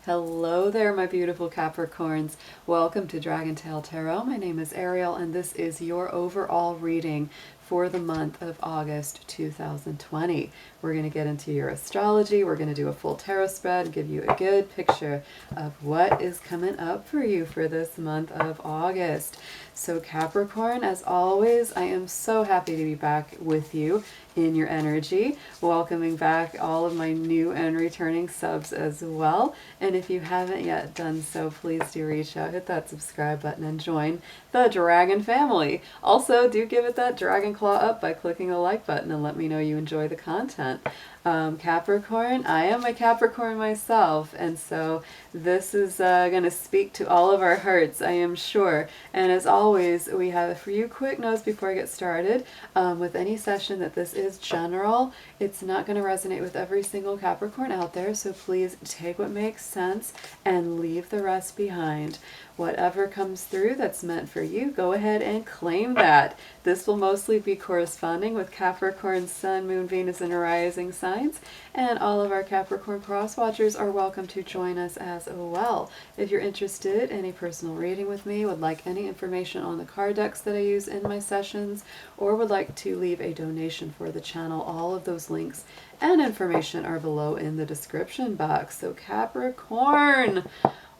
Hello there, my beautiful Capricorns. Welcome to DragonTaleTarot. My name is Ariel, and this is your overall reading for the month of August 2020. We're going to get into your astrology. We're going to do a full tarot spread and give you a good picture of what is coming up for you for this month of August. So Capricorn, as always, I am so happy to be back with you in your energy, welcoming back all of my new and returning subs as well. And if you haven't yet done so, please do reach out, hit that subscribe button, and join the Dragon family. Also, do give it that dragon claw up by clicking the like button and let me know you enjoy the content. Capricorn, I am a Capricorn myself, and so this is going to speak to all of our hearts, I am sure. And as always, we have a few quick notes before I get started. With any session, that this is general. It's not going to resonate with every single Capricorn out there, so please take what makes sense and leave the rest behind. Whatever comes through that's meant for you, go ahead and claim that. This will mostly be corresponding with Capricorn, Sun, Moon, Venus, and rising signs. And all of our Capricorn cross watchers are welcome to join us as well. If you're interested in a personal reading with me, would like any information on the card decks that I use in my sessions, or would like to leave a donation for the channel, all of those links and information are below in the description box. So Capricorn,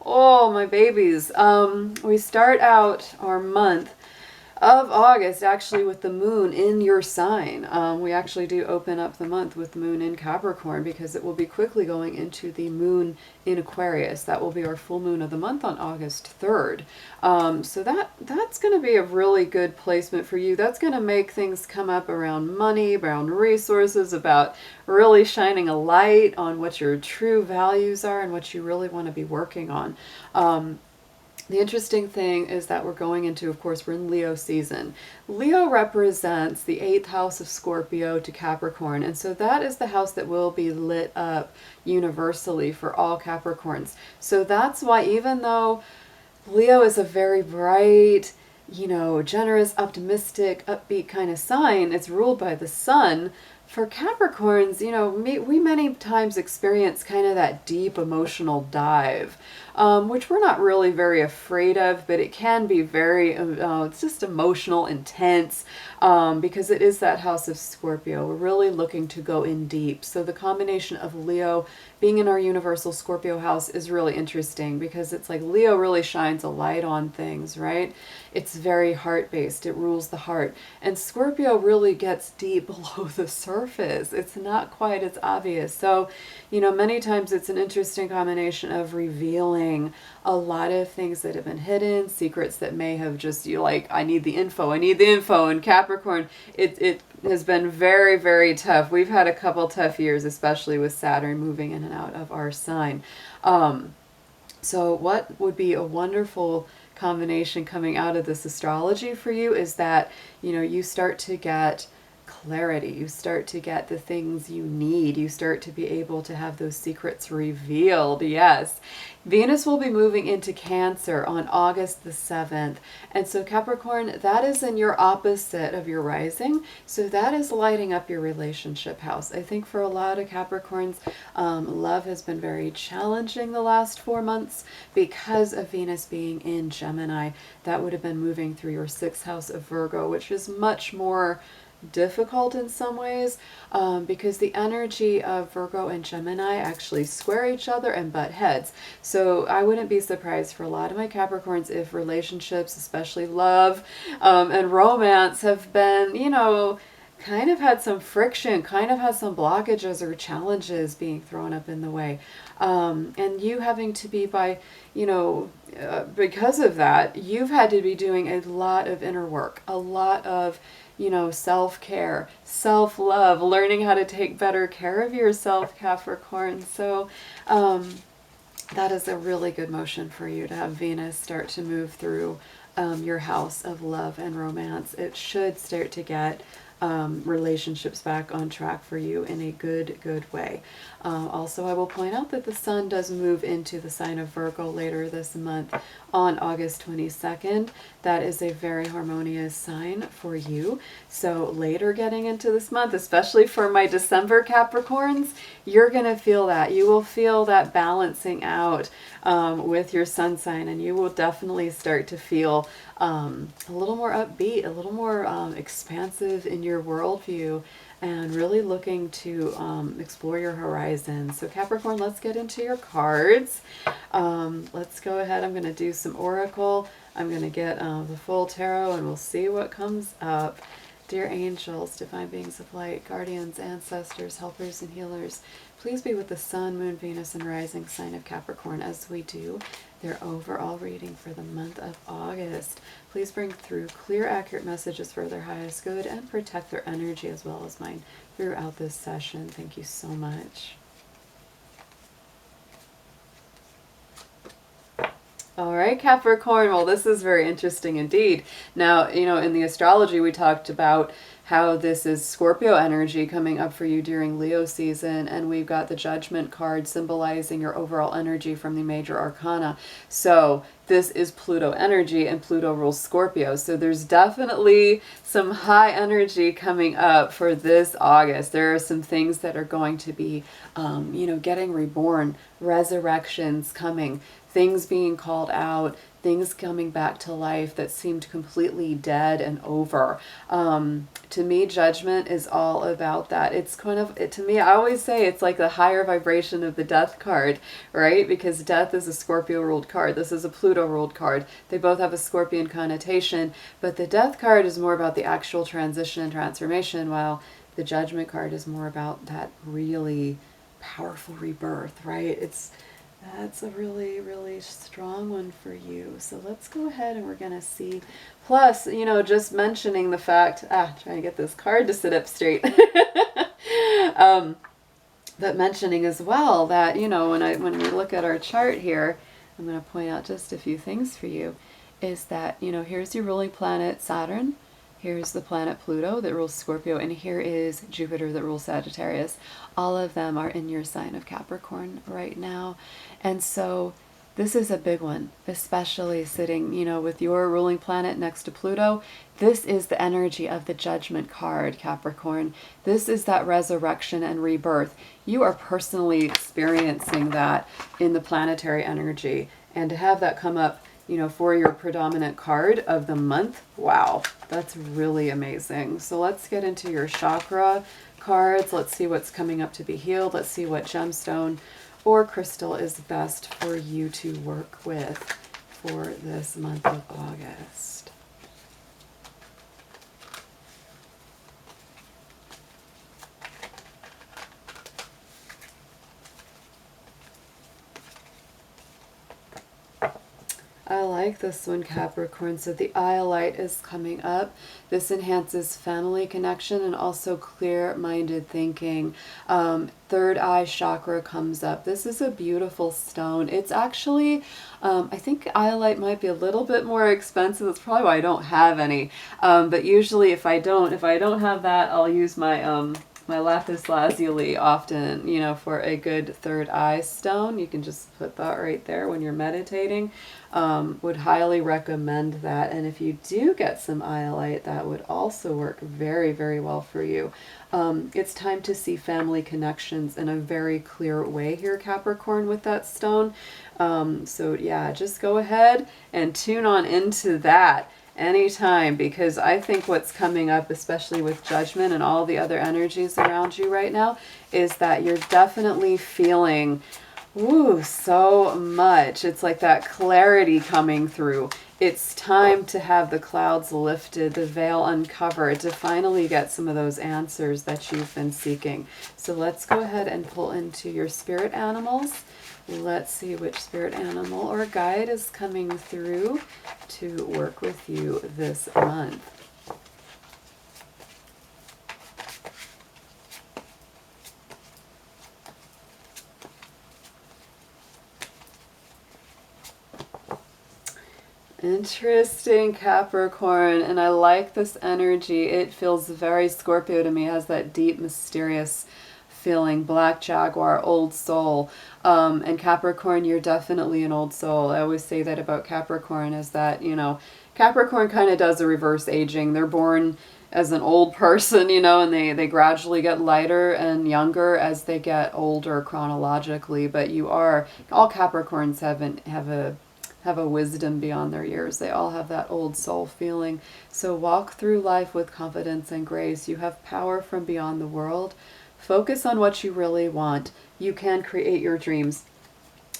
oh, my babies. We start out our month of August actually with the moon in your sign. We actually do open up the month with the moon in Capricorn because it will be quickly going into the moon in Aquarius. That will be our full moon of the month on August 3rd. So that's going to be a really good placement for you. That's going to make things come up around money, around resources, about really shining a light on what your true values are and what you really want to be working on. The interesting thing is that we're going into, of course, we're in Leo season. Leo represents the 8th house of Scorpio to Capricorn, and so that is the house that will be lit up universally for all Capricorns. So that's why, even though Leo is a very bright, generous, optimistic, upbeat kind of sign, it's ruled by the sun. For Capricorns, we many times experience kind of that deep emotional dive, which we're not really very afraid of, but it can be very, it's just emotional, intense, because it is that house of Scorpio. We're really looking to go in deep. So the combination of Leo being in our universal Scorpio house is really interesting, because it's like Leo really shines a light on things, right? It's very heart-based. It rules the heart. And Scorpio really gets deep below the surface. It's not quite as obvious. So, many times it's an interesting combination of revealing a lot of things that have been hidden, secrets that may have just, I need the info. And Capricorn, it has been very, very tough. We've had a couple tough years, especially with Saturn moving in and out of our sign. So what would be a wonderful combination coming out of this astrology for you is that, you start to get clarity. You start to get the things you need. You start to be able to have those secrets revealed. Yes. Venus will be moving into Cancer on August the 7th. And so Capricorn, that is in your opposite of your rising. So that is lighting up your relationship house. I think for a lot of Capricorns, love has been very challenging the last 4 months because of Venus being in Gemini. That would have been moving through your 6th house of Virgo, which is much more difficult in some ways, because the energy of Virgo and Gemini actually square each other and butt heads. So I wouldn't be surprised for a lot of my Capricorns if relationships, especially love and romance, have been, kind of had some friction, kind of had some blockages or challenges being thrown up in the way. And you having to be because of that, you've had to be doing a lot of inner work, a lot of self-care, self-love, learning how to take better care of yourself, Capricorn. So that is a really good motion for you to have Venus start to move through your house of love and romance. It should start to get relationships back on track for you in a good way. Also, I will point out that the sun does move into the sign of Virgo later this month on August 22nd. That is a very harmonious sign for you. So later getting into this month, especially for my December Capricorns, you're going to feel that. You will feel that balancing out with your sun sign, and you will definitely start to feel a little more upbeat, a little more expansive in your worldview, and really looking to explore your horizons. So Capricorn, let's get into your cards. Let's go ahead. I'm going to do some oracle. I'm going to get the full tarot, and we'll see what comes up. Dear angels, divine beings of light, guardians, ancestors, helpers, and healers, please be with the sun, moon, Venus, and rising sign of Capricorn as we do their overall reading for the month of August. Please bring through clear, accurate messages for their highest good and protect their energy as well as mine throughout this session. Thank you so much. All right, Capricorn. Well, this is very interesting indeed. Now, in the astrology, we talked about how this is Scorpio energy coming up for you during Leo season, and we've got the Judgment card symbolizing your overall energy from the major arcana. So this is Pluto energy, and Pluto rules Scorpio. So there's definitely some high energy coming up for this August. There are some things that are going to be, getting reborn, resurrections coming, things being called out, things coming back to life that seemed completely dead and over. To me, Judgment is all about that. It's kind of, to me, I always say it's like the higher vibration of the Death card, right? Because Death is a Scorpio-ruled card. This is a Pluto-ruled card. They both have a Scorpion connotation, but the Death card is more about the actual transition and transformation, while the Judgment card is more about that really powerful rebirth, right? That's a really, really strong one for you. So let's go ahead and we're going to see. Plus, just mentioning the fact, trying to get this card to sit up straight. But mentioning as well that, when we look at our chart here, I'm going to point out just a few things for you, is that, here's your ruling planet Saturn. Here's the planet Pluto that rules Scorpio, and here is Jupiter that rules Sagittarius. All of them are in your sign of Capricorn right now. And so this is a big one, especially sitting, with your ruling planet next to Pluto. This is the energy of the Judgment card, Capricorn. This is that resurrection and rebirth. You are personally experiencing that in the planetary energy. And to have that come up, for your predominant card of the month, wow, that's really amazing. So let's get into your chakra cards. Let's see what's coming up to be healed. Let's see what gemstone or crystal is best for you to work with for this month of August. I like this one, Capricorn. So the Iolite is coming up. This enhances family connection and also clear-minded thinking. Third eye chakra comes up. This is a beautiful stone. It's actually, I think Iolite might be a little bit more expensive. That's probably why I don't have any. But usually if I don't have that, I'll use my my lapis lazuli often, for a good third eye stone. You can just put that right there when you're meditating. Would highly recommend that. And if you do get some iolite, that would also work very, very well for you. It's time to see family connections in a very clear way here, Capricorn, with that stone. So yeah, just go ahead and tune on into that anytime, because I think what's coming up, especially with Judgment and all the other energies around you right now, is that you're definitely feeling so much. It's like that clarity coming through. It's time to have the clouds lifted, the veil uncovered, to finally get some of those answers that you've been seeking. So let's go ahead and pull into your spirit animals. Let's see which spirit animal or guide is coming through to work with you this month. Interesting, Capricorn. And I like this energy. It feels very Scorpio to me. It has that deep, mysterious feeling. Black Jaguar, old soul. And Capricorn, you're definitely an old soul. I always say that about Capricorn, is that, you know, Capricorn kind of does a reverse aging. They're born as an old person, you know, and they gradually get lighter and younger as they get older chronologically. But you are, all Capricorns have a wisdom beyond their years. They all have that old soul feeling. So walk through life with confidence and grace. You have power from beyond the world. Focus on what you really want. You can create your dreams.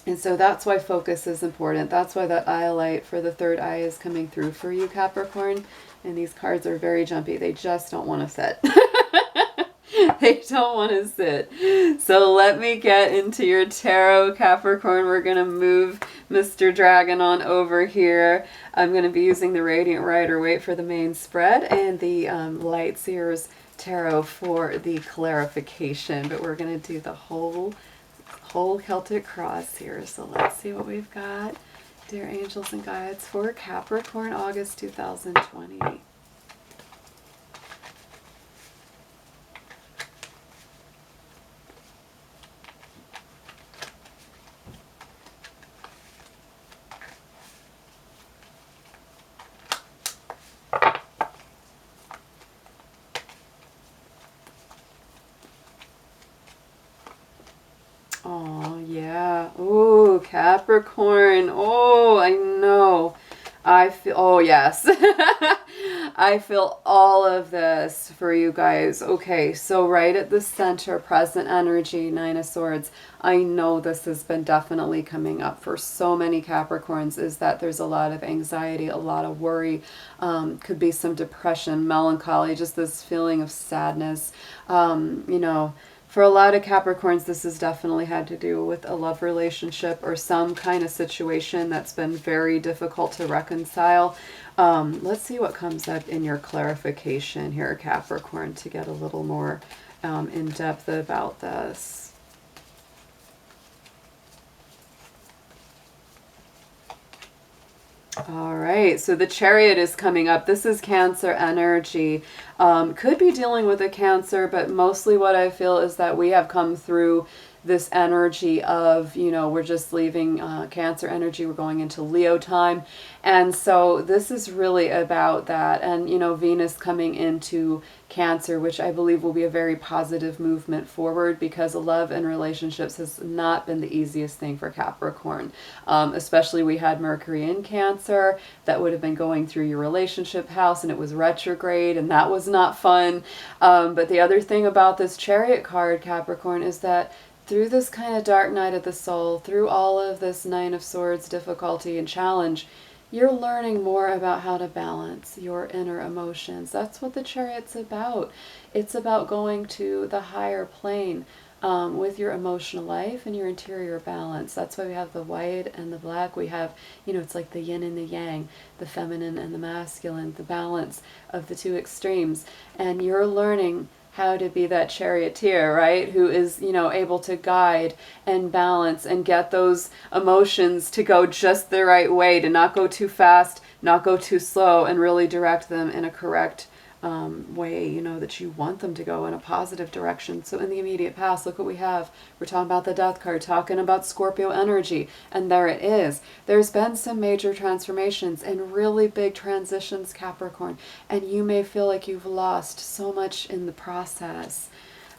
And so that's why focus is important. That's why that eye light for the third eye is coming through for you, Capricorn. And these cards are very jumpy. They just don't want to sit. They don't want to sit. So let me get into your tarot, Capricorn. We're going to move Mr. Dragon on over here. I'm going to be using the Radiant Rider-Waite for the main spread and the Light Seers Tarot for the clarification. But we're going to do the whole Celtic cross here. So let's see what we've got. Dear angels and guides for Capricorn, August 2020. Oh, yeah. Oh, Capricorn. Oh, I know. I feel, oh, yes. I feel all of this for you guys. Okay, so right at the center, present energy, Nine of Swords. I know this has been definitely coming up for so many Capricorns, is that there's a lot of anxiety, a lot of worry, could be some depression, melancholy, just this feeling of sadness, you know. For a lot of Capricorns, this has definitely had to do with a love relationship or some kind of situation that's been very difficult to reconcile. Let's see what comes up in your clarification here, Capricorn, to get a little more in depth about this. All right, so the Chariot is coming up. This is Cancer energy. Could be dealing with a Cancer, but mostly what I feel is that we have come through this energy of, you know, we're just leaving Cancer energy, we're going into Leo time. And so this is really about that. And, you know, Venus coming into Cancer, which I believe will be a very positive movement forward, because love and relationships has not been the easiest thing for Capricorn. Especially we had Mercury in Cancer that would have been going through your relationship house, and it was retrograde, and that was not fun. But the other thing about this Chariot card, Capricorn, is that through this kind of dark night of the soul, through all of this Nine of Swords difficulty and challenge, you're learning more about how to balance your inner emotions. That's what the Chariot's about. It's about going to the higher plane with your emotional life and your interior balance. That's why we have the white and the black. We have, you know, it's like the yin and the yang, the feminine and the masculine, the balance of the two extremes. And you're learning how to be that charioteer, right? Who is, you know, able to guide and balance and get those emotions to go just the right way, to not go too fast, not go too slow, and really direct them in a correct way, you know, that you want them to go in a positive direction. So in the immediate past, look what we have. We're talking about the Death card, talking about Scorpio energy, and there it is. There's been some major transformations and really big transitions, Capricorn, and you may feel like you've lost so much in the process.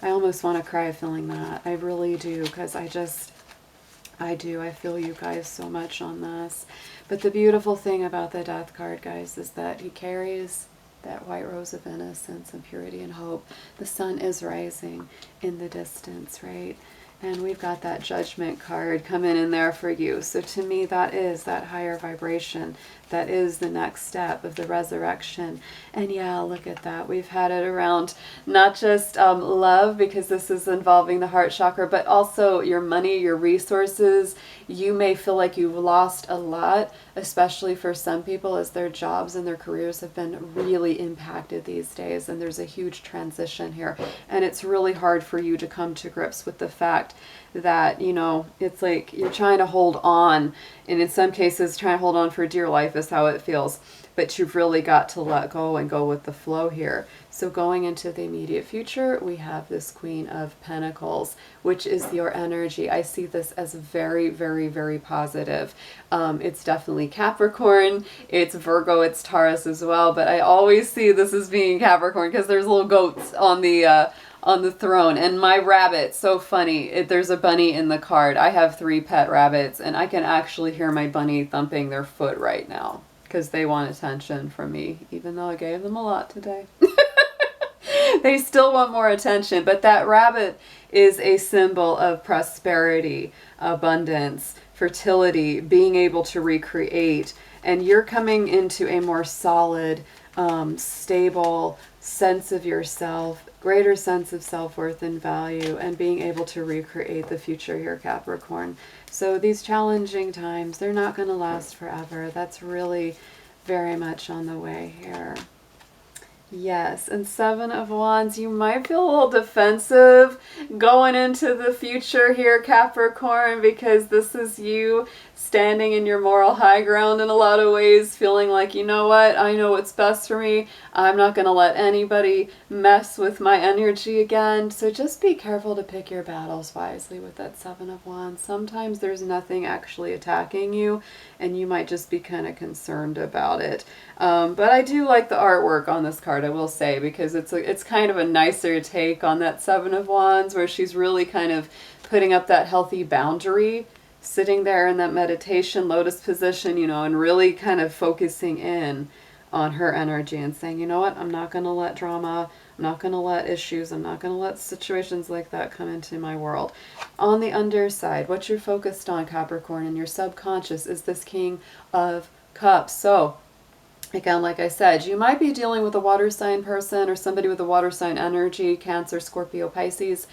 I almost want to cry feeling that. I really do, because I feel you guys so much on this. But the beautiful thing about the Death card, guys, is that he carries that white rose of innocence and purity and hope. The sun is rising in the distance, right? And we've got that Judgment card coming in there for you. So to me, that is that higher vibration. That is the next step of the resurrection. And yeah, look at that. We've had it around not just love, because this is involving the heart chakra, but also your money, your resources, You may feel like you've lost a lot, especially for some people, as their jobs and their careers have been really impacted these days, and there's a huge transition here. And it's really hard for you to come to grips with the fact that, you know, it's like you're trying to hold on, and in some cases trying to hold on for dear life is how it feels. But you've really got to let go and go with the flow here. So going into the immediate future, we have this Queen of Pentacles, which is your energy. I see this as very, very, very positive. It's definitely Capricorn, it's Virgo, it's Taurus as well, but I always see this as being Capricorn because there's little goats on the throne. And my rabbit, so funny, there's a bunny in the card. I have 3 pet rabbits, and I can actually hear my bunny thumping their foot right now because they want attention from me, even though I gave them a lot today. They still want more attention, but that rabbit is a symbol of prosperity, abundance, fertility, being able to recreate, and you're coming into a more solid, stable sense of yourself, greater sense of self-worth and value, and being able to recreate the future here, Capricorn. So these challenging times, they're not going to last forever. That's really very much on the way here. Yes, and 7 of Wands, you might feel a little defensive going into the future here, Capricorn, because this is you standing in your moral high ground in a lot of ways, feeling like, you know what, I know what's best for me. I'm not going to let anybody mess with my energy again. So just be careful to pick your battles wisely with that 7 of Wands. Sometimes there's nothing actually attacking you, and you might just be kind of concerned about it. But I do like the artwork on this card, I will say, because it's kind of a nicer take on that 7 of Wands, where she's really kind of putting up that healthy boundary, sitting there in that meditation lotus position, you know, and really kind of focusing in on her energy and saying, you know what, I'm not going to let drama, I'm not going to let issues, I'm not going to let situations like that come into my world. On the underside, what you're focused on, Capricorn, in your subconscious is this King of Cups. So again, like I said, you might be dealing with a water sign person or somebody with a water sign energy, Cancer, Scorpio, Pisces.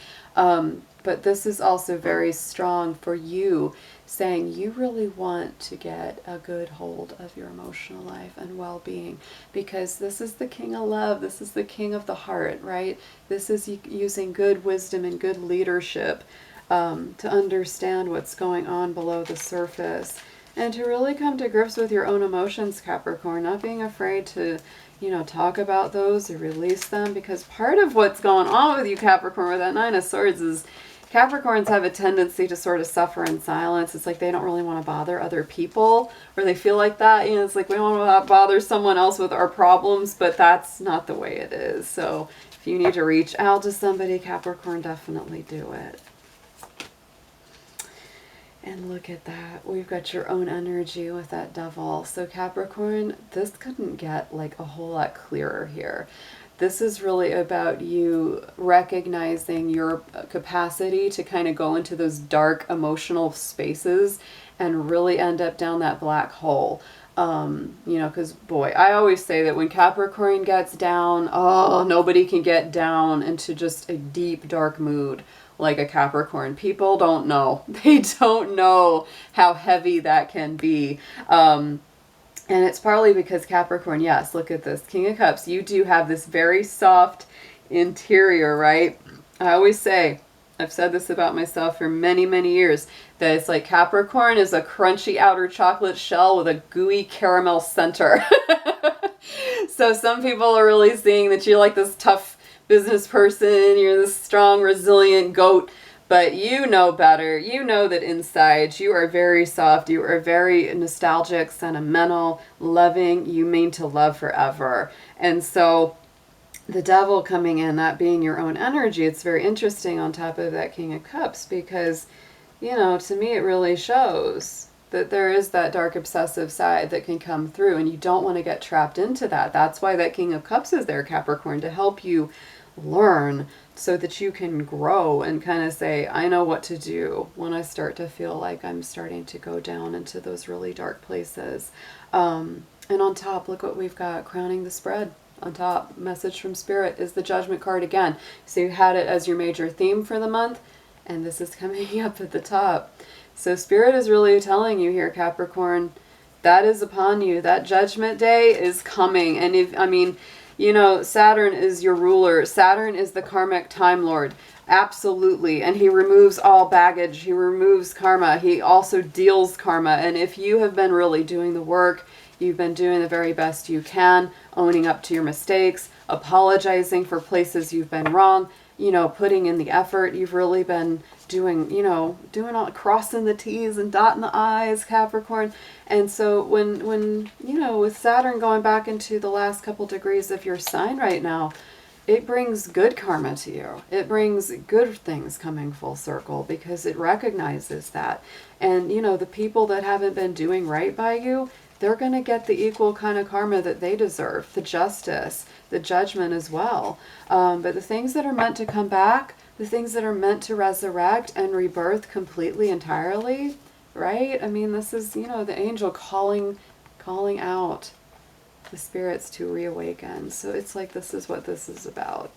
But this is also very strong for you, saying you really want to get a good hold of your emotional life and well-being, because this is the King of Love. This is the King of the heart, right? This is using good wisdom and good leadership to understand what's going on below the surface, and to really come to grips with your own emotions, Capricorn, not being afraid to, you know, talk about those or release them, because part of what's going on with you, Capricorn, with that 9 of Swords is Capricorns have a tendency to sort of suffer in silence. It's like they don't really want to bother other people, or they feel like that. You know, it's like we don't want to bother someone else with our problems, but that's not the way it is. So if you need to reach out to somebody, Capricorn, definitely do it. And look at that. We've got your own energy with that Devil. So Capricorn, this couldn't get like a whole lot clearer here. This is really about you recognizing your capacity to kind of go into those dark emotional spaces and really end up down that black hole. You know, because boy, I always say that when Capricorn gets down, oh, nobody can get down into just a deep, dark mood like a Capricorn. People don't know. They don't know how heavy that can be. And it's partly because Capricorn, yes, look at this, King of Cups, you do have this very soft interior, right? I always say, I've said this about myself for many, many years, that it's like Capricorn is a crunchy outer chocolate shell with a gooey caramel center. So some people are really seeing that you're like this tough business person, you're this strong, resilient goat, but you know better. You know that inside you are very soft, you are very nostalgic, sentimental, loving, you mean to love forever. And so the Devil coming in, that being your own energy, it's very interesting on top of that King of Cups, because, you know, to me it really shows that there is that dark obsessive side that can come through, and you don't want to get trapped into that. That's why that King of Cups is there, Capricorn, to help you learn so that you can grow and kind of say, I know what to do when I start to feel like I'm starting to go down into those really dark places. And on top, look what we've got, crowning the spread. On top, message from Spirit is the Judgment card again. So you had it as your major theme for the month, and this is coming up at the top. So Spirit is really telling you here, Capricorn, that is upon you. That judgment day is coming. And if, I mean, you know, Saturn is your ruler. Saturn is the karmic time lord. Absolutely. And he removes all baggage. He removes karma. He also deals karma. And if you have been really doing the work, you've been doing the very best you can, owning up to your mistakes, apologizing for places you've been wrong, you know, putting in the effort. You've really been doing, you know, doing all, crossing the T's and dotting the I's, Capricorn. And so when, you know, with Saturn going back into the last couple degrees of your sign right now, it brings good karma to you. It brings good things coming full circle because it recognizes that. And, you know, the people that haven't been doing right by you, they're going to get the equal kind of karma that they deserve, the justice, the judgment as well. But the things that are meant to come back, the things that are meant to resurrect and rebirth completely, entirely, right? I mean, this is, you know, the angel calling out the spirits to reawaken. So it's like, this is what this is about.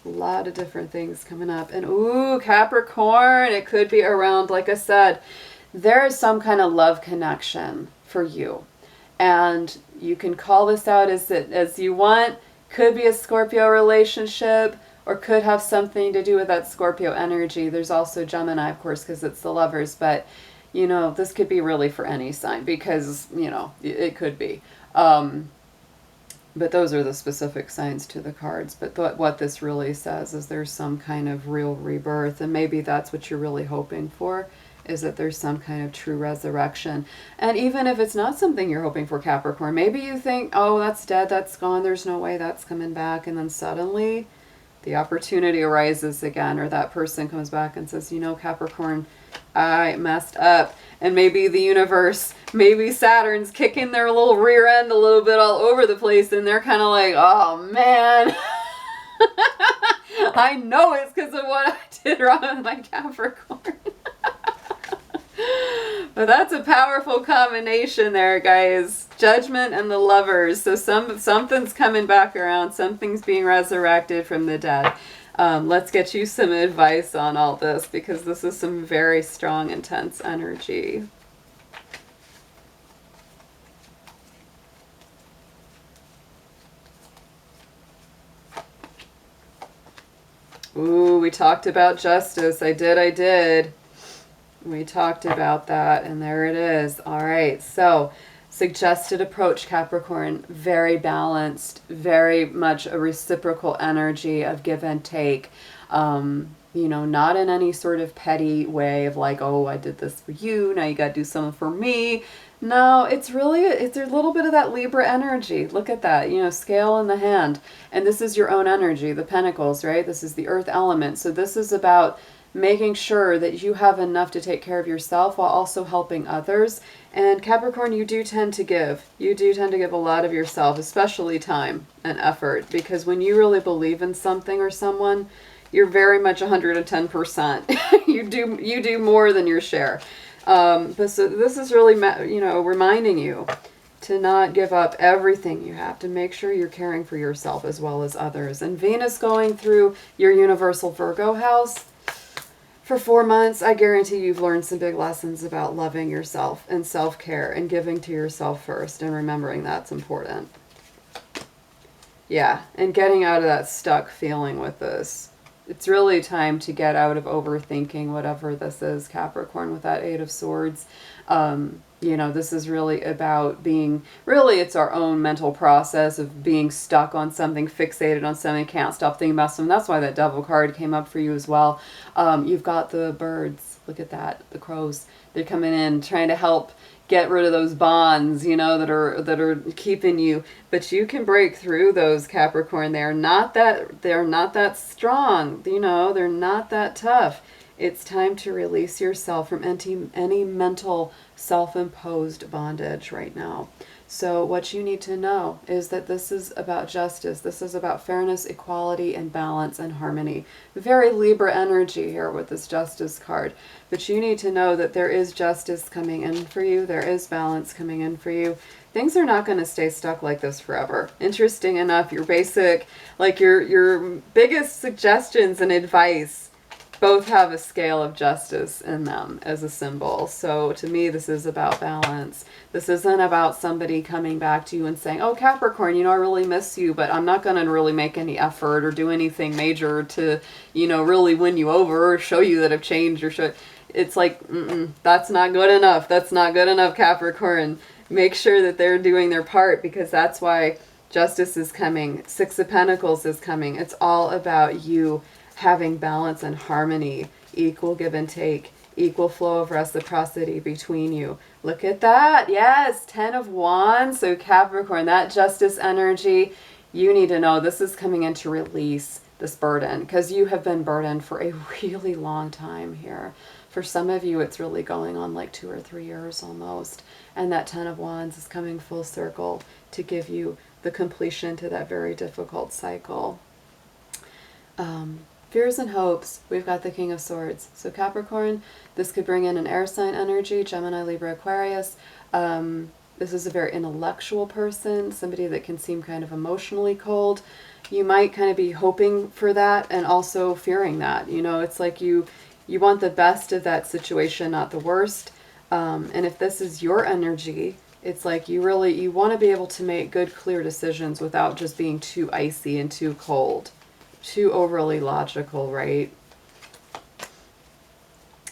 A lot of different things coming up. And ooh, Capricorn, it could be around, like I said, there is some kind of love connection for you. And you can call this out as you want. Could be a Scorpio relationship, or could have something to do with that Scorpio energy. There's also Gemini, of course, because it's the lovers. But, you know, this could be really for any sign because, you know, it could be. But those are the specific signs to the cards. But what this really says is there's some kind of real rebirth. And maybe that's what you're really hoping for, is that there's some kind of true resurrection. And even if it's not something you're hoping for, Capricorn, maybe you think, oh, that's dead, that's gone, there's no way that's coming back. And then suddenly the opportunity arises again, or that person comes back and says, you know, Capricorn, I messed up. And maybe the universe, maybe Saturn's kicking their little rear end a little bit all over the place, and they're kind of like, oh man, I know it's because of what I did wrong with my Capricorn. But that's a powerful combination there, guys. Judgment and the lovers. So something's coming back around. Something's being resurrected from the dead. Let's get you some advice on all this, because this is some very strong, intense energy. Ooh, we talked about justice. I did. We talked about that, and there it is. All right, so suggested approach, Capricorn, very balanced, very much a reciprocal energy of give and take. You know, not in any sort of petty way of like, oh, I did this for you, now you got to do something for me. No, it's really, it's a little bit of that Libra energy. Look at that, you know, scale in the hand. And this is your own energy, the Pentacles, right? This is the earth element. So this is about making sure that you have enough to take care of yourself while also helping others. And Capricorn, you do tend to give. You do tend to give a lot of yourself, especially time and effort, because when you really believe in something or someone, you're very much 110%. You do more than your share. But so this is really, you know, reminding you to not give up everything you have, to make sure you're caring for yourself as well as others. And Venus going through your universal Virgo house for 4 months, I guarantee you've learned some big lessons about loving yourself and self-care and giving to yourself first and remembering that's important. Yeah, and getting out of that stuck feeling with this. It's really time to get out of overthinking whatever this is, Capricorn, with that Eight of Swords. You know, this is really about being, really it's our own mental process of being stuck on something, fixated on something, can't stop thinking about something. That's why that Devil card came up for you as well. You've got the birds, look at that, the crows. They're coming in, trying to help get rid of those bonds, you know, that are keeping you. But you can break through those, Capricorn. They're not that strong, you know, they're not that tough. It's time to release yourself from any mental self-imposed bondage right now. So what you need to know is that this is about justice. This is about fairness, equality, and balance and harmony. Very Libra energy here with this Justice card. But you need to know that there is justice coming in for you. There is balance coming in for you. Things are not going to stay stuck like this forever. Interesting enough, your basic, like your biggest suggestions and advice both have a scale of justice in them as a symbol. So to me, this is about balance. This isn't about somebody coming back to you and saying, oh, Capricorn, I really miss you, but I'm not going to really make any effort or do anything major to, really win you over or show you that I've changed or show. It's like, that's not good enough. That's not good enough, Capricorn. Make sure that they're doing their part, because that's why justice is coming. Six of Pentacles is coming. It's all about you having balance and harmony, equal give and take, equal flow of reciprocity between you. Look at that. Yes, 10 of Wands. So Capricorn, that justice energy, you need to know this is coming in to release this burden, because you have been burdened for a really long time here. For some of you, it's really going on like 2 or 3 years almost. And that 10 of Wands is coming full circle to give you the completion to that very difficult cycle. Fears and hopes, we've got the King of Swords. So Capricorn, this could bring in an air sign energy, Gemini, Libra, Aquarius. This is a very intellectual person, somebody that can seem kind of emotionally cold. You might kind of be hoping for that and also fearing that. It's like you want the best of that situation, not the worst. And if this is your energy, it's like you want to be able to make good, clear decisions without just being too icy and too cold. Too overly logical, right?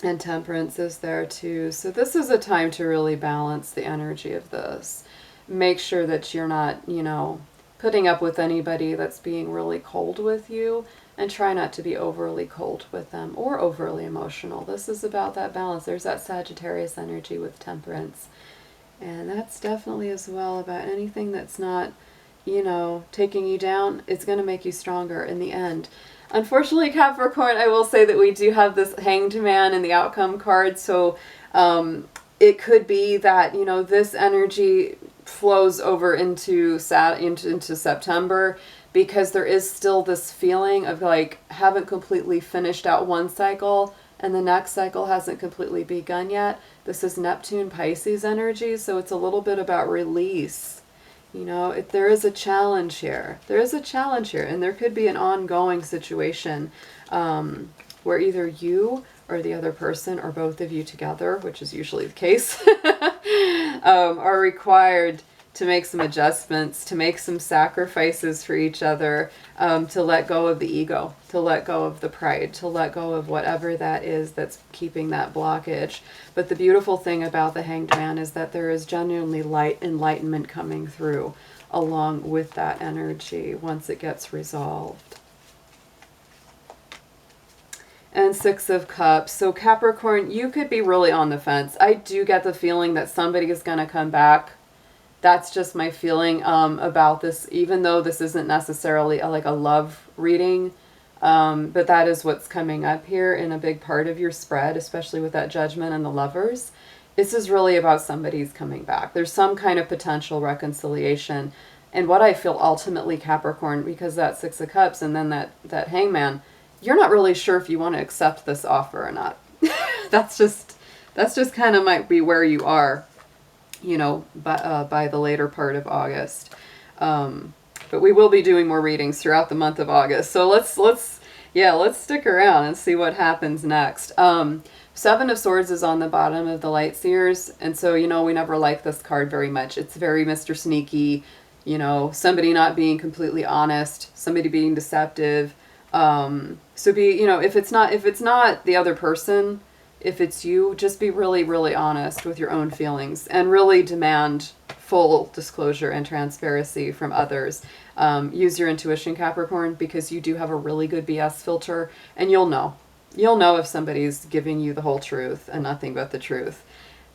And Temperance is there too. So this is a time to really balance the energy of this. Make sure that you're not, putting up with anybody that's being really cold with you, and try not to be overly cold with them or overly emotional. This is about that balance. There's that Sagittarius energy with Temperance. And that's definitely as well about anything that's not, taking you down. It's going to make you stronger in the end. Unfortunately, Capricorn, I will say that we do have this Hanged Man in the outcome card. So it could be that, this energy flows over into September, because there is still this feeling of like, haven't completely finished out one cycle and the next cycle hasn't completely begun yet. This is Neptune Pisces energy, so it's a little bit about release. If there is a challenge here. There is a challenge here, and there could be an ongoing situation where either you or the other person, or both of you together, which is usually the case, are required to make some adjustments, to make some sacrifices for each other, to let go of the ego, to let go of the pride, to let go of whatever that is that's keeping that blockage. But the beautiful thing about the Hanged Man is that there is genuinely light, enlightenment coming through along with that energy once it gets resolved. And Six of Cups. So Capricorn, you could be really on the fence. I do get the feeling that somebody is going to come back. That's just my feeling about this, even though this isn't necessarily like a love reading. But that is what's coming up here in a big part of your spread, especially with that Judgment and the Lovers. This is really about somebody's coming back. There's some kind of potential reconciliation. And what I feel ultimately, Capricorn, because that Six of Cups and then that Hangman, you're not really sure if you want to accept this offer or not. that's just kind of might be where you are, by the later part of August. But we will be doing more readings throughout the month of August. So let's stick around and see what happens next. Seven of Swords is on the bottom of the Light Seers. And so, we never like this card very much. It's very Mr. Sneaky, somebody not being completely honest, somebody being deceptive. So be, if it's not the other person, if it's you, just be really, really honest with your own feelings and really demand full disclosure and transparency from others. Use your intuition, Capricorn, because you do have a really good BS filter, and you'll know. You'll know if somebody's giving you the whole truth and nothing but the truth.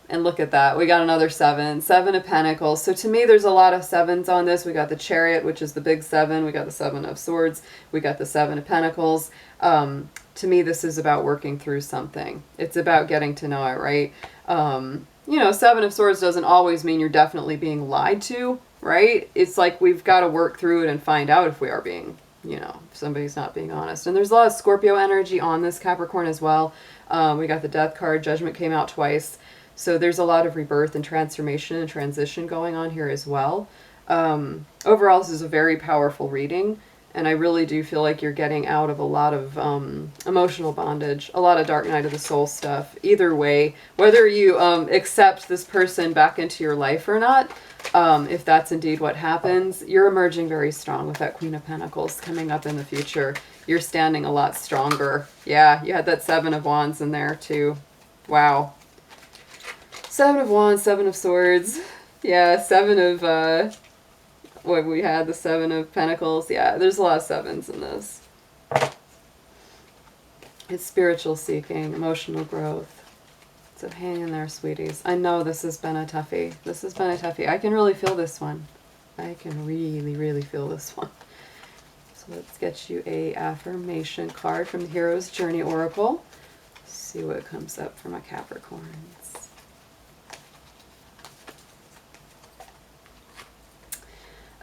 And look at that. We got another 7. 7 of Pentacles. So to me, there's a lot of 7s on this. We got the Chariot, which is the big 7. We got the 7 of Swords. We got the 7 of Pentacles. To me, this is about working through something. It's about getting to know it, right? 7 of Swords doesn't always mean you're definitely being lied to, right? It's like we've got to work through it and find out if we are being, if somebody's not being honest. And there's a lot of Scorpio energy on this Capricorn as well. We got the Death card. Judgment came out twice. So there's a lot of rebirth and transformation and transition going on here as well. Overall, this is a very powerful reading. And I really do feel like you're getting out of a lot of emotional bondage, a lot of dark night of the soul stuff. Either way, whether you accept this person back into your life or not, if that's indeed what happens, you're emerging very strong with that Queen of Pentacles coming up in the future. You're standing a lot stronger. Yeah, you had that Seven of Wands in there too. Wow. Seven of Wands, Seven of Swords. Yeah, Seven of... what we had, the Seven of Pentacles. Yeah, there's a lot of sevens in this. It's spiritual seeking, emotional growth. So hang in there, sweeties. I know this has been a toughie. This has been a toughie. I can really feel this one. I can really, really feel this one. So let's get you a affirmation card from the Hero's Journey Oracle. See what comes up for my Capricorns.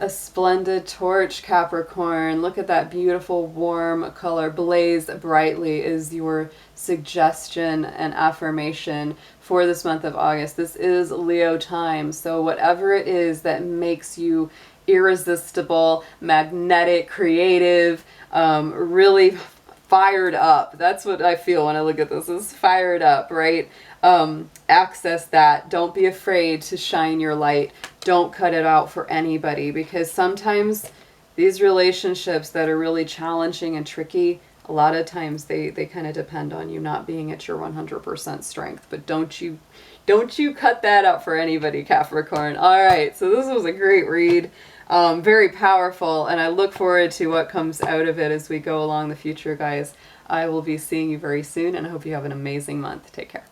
A splendid torch, Capricorn. Look at that beautiful warm color. Blaze brightly is your suggestion and affirmation for this month of August. This is Leo time, so whatever it is that makes you irresistible, magnetic, creative, really fired up. That's what I feel when I look at this, is fired up, right? Access that. Don't be afraid to shine your light. Don't cut it out for anybody, because sometimes these relationships that are really challenging and tricky, a lot of times they kind of depend on you not being at your 100% strength. But don't you cut that out for anybody, Capricorn. All right, so this was a great read. Very powerful, and I look forward to what comes out of it as we go along the future, guys. I will be seeing you very soon, and I hope you have an amazing month. Take care.